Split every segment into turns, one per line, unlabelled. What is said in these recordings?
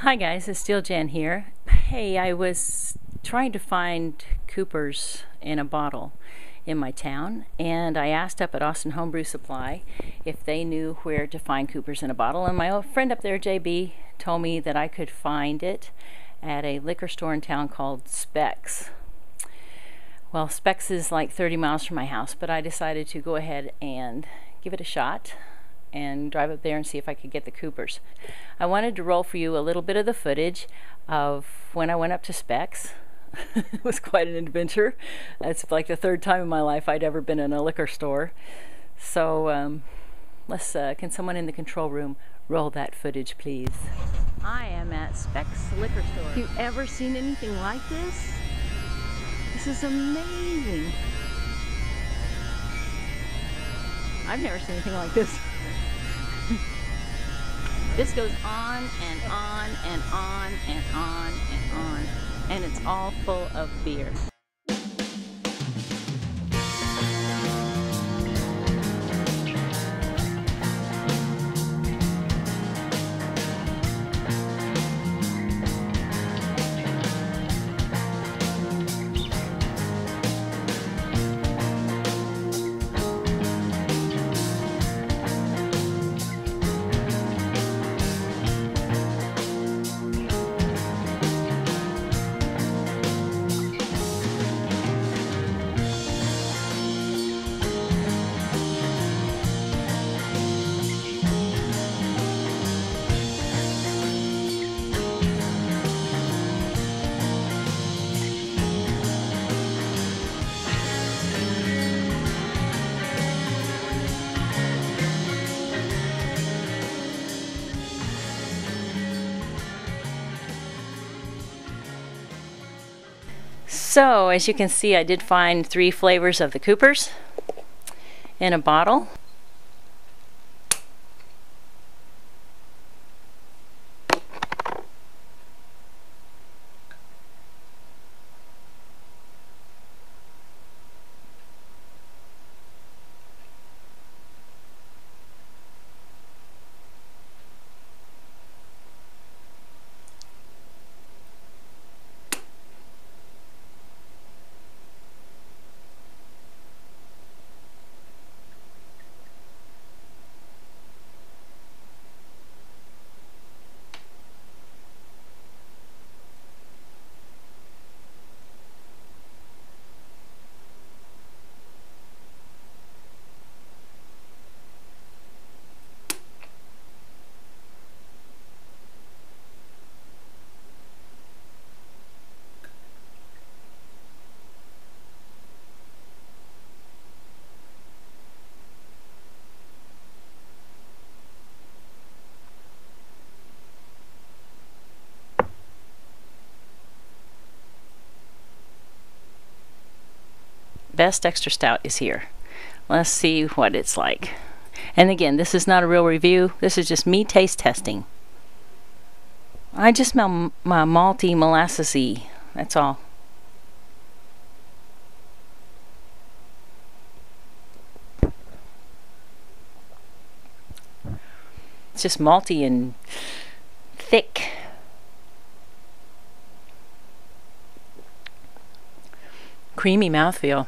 Hi guys, it's SteelJan here. Hey, I was trying to find Coopers in a bottle in my town, and I asked up at Austin Homebrew Supply if they knew where to find Coopers in a bottle, and my old friend up there, JB, told me that I could find it at a liquor store in town called Specs. Well, Specs is like 30 miles from my house, but I decided to go ahead and give it a shot and drive up there and see if I could get the Coopers. I wanted to roll for you a little bit of the footage of when I went up to Specs. It was quite an adventure. It's like the third time in my life I'd ever been in a liquor store. So can someone in the control room roll that footage, please? I am at Specs liquor store. Have you ever seen anything like this? This is amazing. I've never seen anything like this. This goes on and on and on and on and on, and it's all full of beer. So, as you can see, I did find 3 flavors of the Coopers in a bottle. Best extra stout is here. Let's see what it's like. And again, this is not a real review. This is just me taste testing. I just smell my malty, molassesy. That's all. It's just malty and thick. Creamy mouthfeel.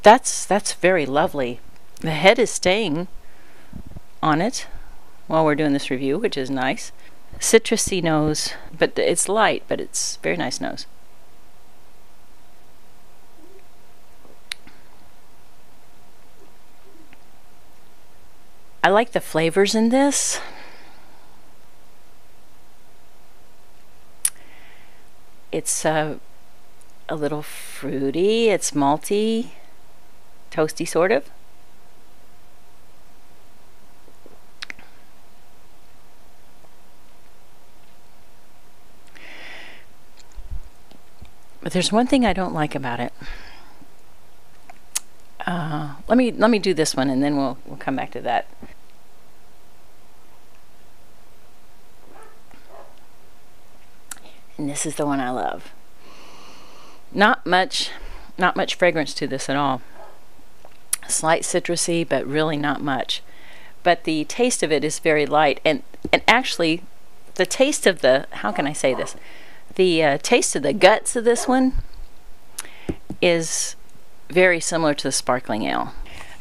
That's very lovely. The head is staying on it while we're doing this review, which is nice. Citrusy nose, but it's light, but it's very nice nose. I like the flavors in this. It's a little fruity, it's malty, toasty sort of. But there's one thing I don't like about it. Let me do this one and then we'll come back to that. And this is the one I love. Not much fragrance to this at all. Slight citrusy, but really not much. But the taste of it is very light, and actually the taste of the, how can I say this? The taste of the guts of this one is very similar to the sparkling ale.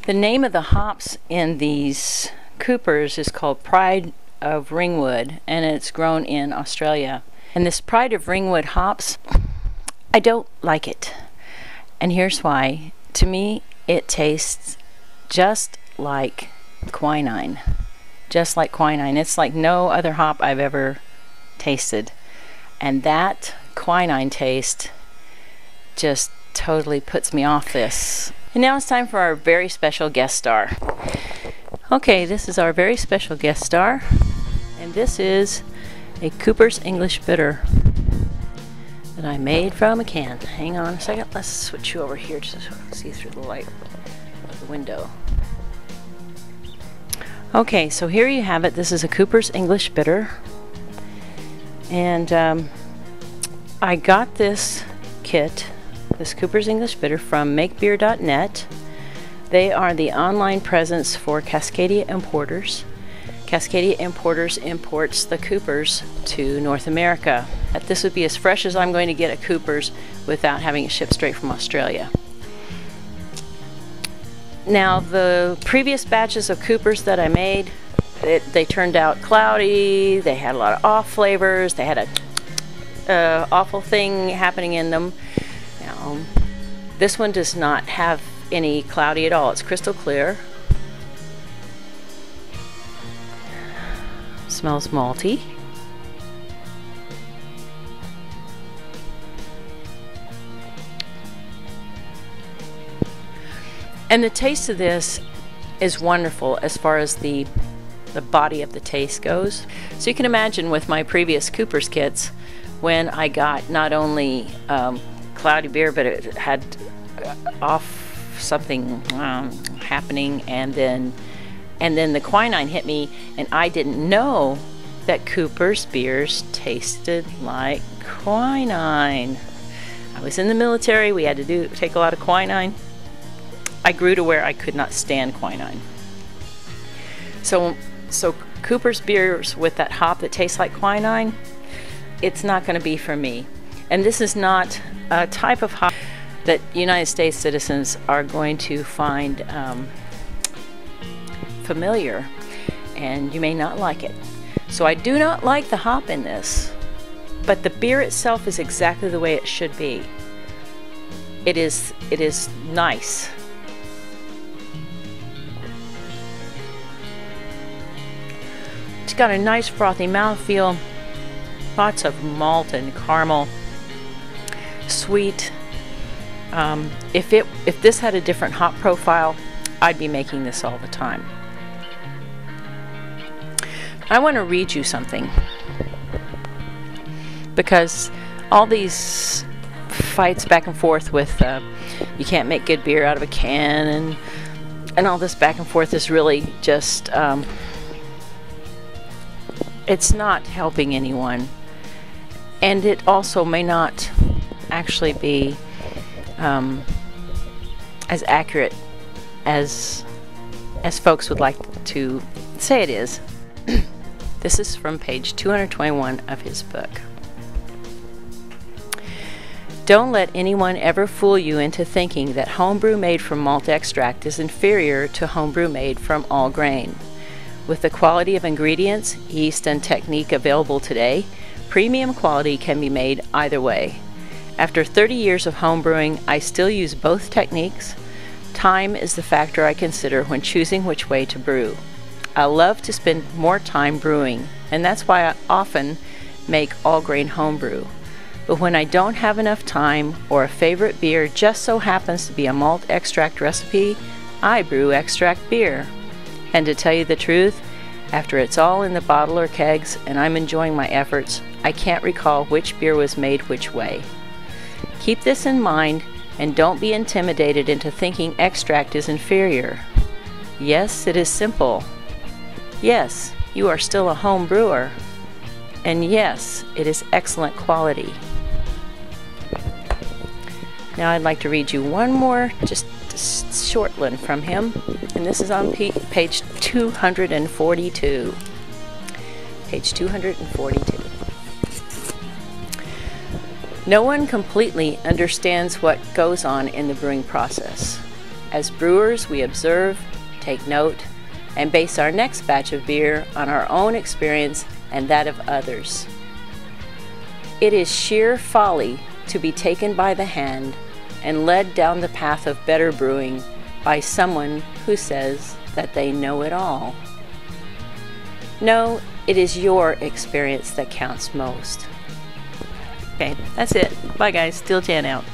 The name of the hops in these Coopers is called Pride of Ringwood, and it's grown in Australia. And this Pride of Ringwood hops, I don't like it. And here's why. To me, it tastes just like quinine. Just like quinine. It's like no other hop I've ever tasted. And that quinine taste just totally puts me off this. And now it's time for our very special guest star. Okay, this is our very special guest star. And this is a Cooper's English Bitter that I made from a can. Hang on a second. Let's switch you over here to see through the light of the window. Okay, so here you have it. This is a Cooper's English Bitter. And I got this kit, this Cooper's English Bitter, from makebeer.net. They are the online presence for Cascadia Importers. Cascadia Importers imports the Coopers to North America. This would be as fresh as I'm going to get at Coopers without having it shipped straight from Australia. Now, the previous batches of Coopers that I made, they turned out cloudy, they had a lot of off flavors, they had a awful thing happening in them. Now, this one does not have any cloudy at all. It's crystal clear. Smells malty. And the taste of this is wonderful as far as the body of the taste goes. So you can imagine with my previous Cooper's kits, when I got not only cloudy beer, but it had off something happening, and then the quinine hit me, and I didn't know that Cooper's beers tasted like quinine. I was in the military. We had to take a lot of quinine. I grew to where I could not stand quinine. So Cooper's beers with that hop that tastes like quinine, it's not going to be for me. And this is not a type of hop that United States citizens are going to find familiar, and you may not like it. So I do not like the hop in this, but the beer itself is exactly the way it should be. It is nice. It's got a nice frothy mouthfeel, lots of malt and caramel, sweet. If this had a different hop profile, I'd be making this all the time. I want to read you something, because all these fights back and forth with you can't make good beer out of a can, and all this back and forth is really just it's not helping anyone, and it also may not actually be as accurate as folks would like to say it is. This is from page 221 of his book. Don't let anyone ever fool you into thinking that homebrew made from malt extract is inferior to homebrew made from all grain. With the quality of ingredients, yeast, and technique available today, premium quality can be made either way. After 30 years of homebrewing, I still use both techniques. Time is the factor I consider when choosing which way to brew. I love to spend more time brewing, and that's why I often make all-grain homebrew. But when I don't have enough time, or a favorite beer just so happens to be a malt extract recipe, I brew extract beer. And to tell you the truth, after it's all in the bottle or kegs and I'm enjoying my efforts, I can't recall which beer was made which way. Keep this in mind, and don't be intimidated into thinking extract is inferior. Yes, it is simple. Yes, you are still a home brewer. And yes, it is excellent quality. Now I'd like to read you one more, just short one from him, and this is on page 242. page 242. No one completely understands what goes on in the brewing process. As brewers, we observe, take note, and base our next batch of beer on our own experience and that of others. It is sheer folly to be taken by the hand and led down the path of better brewing by someone who says that they know it all. No, it is your experience that counts most. Okay, that's it. Bye guys, SteelJan out.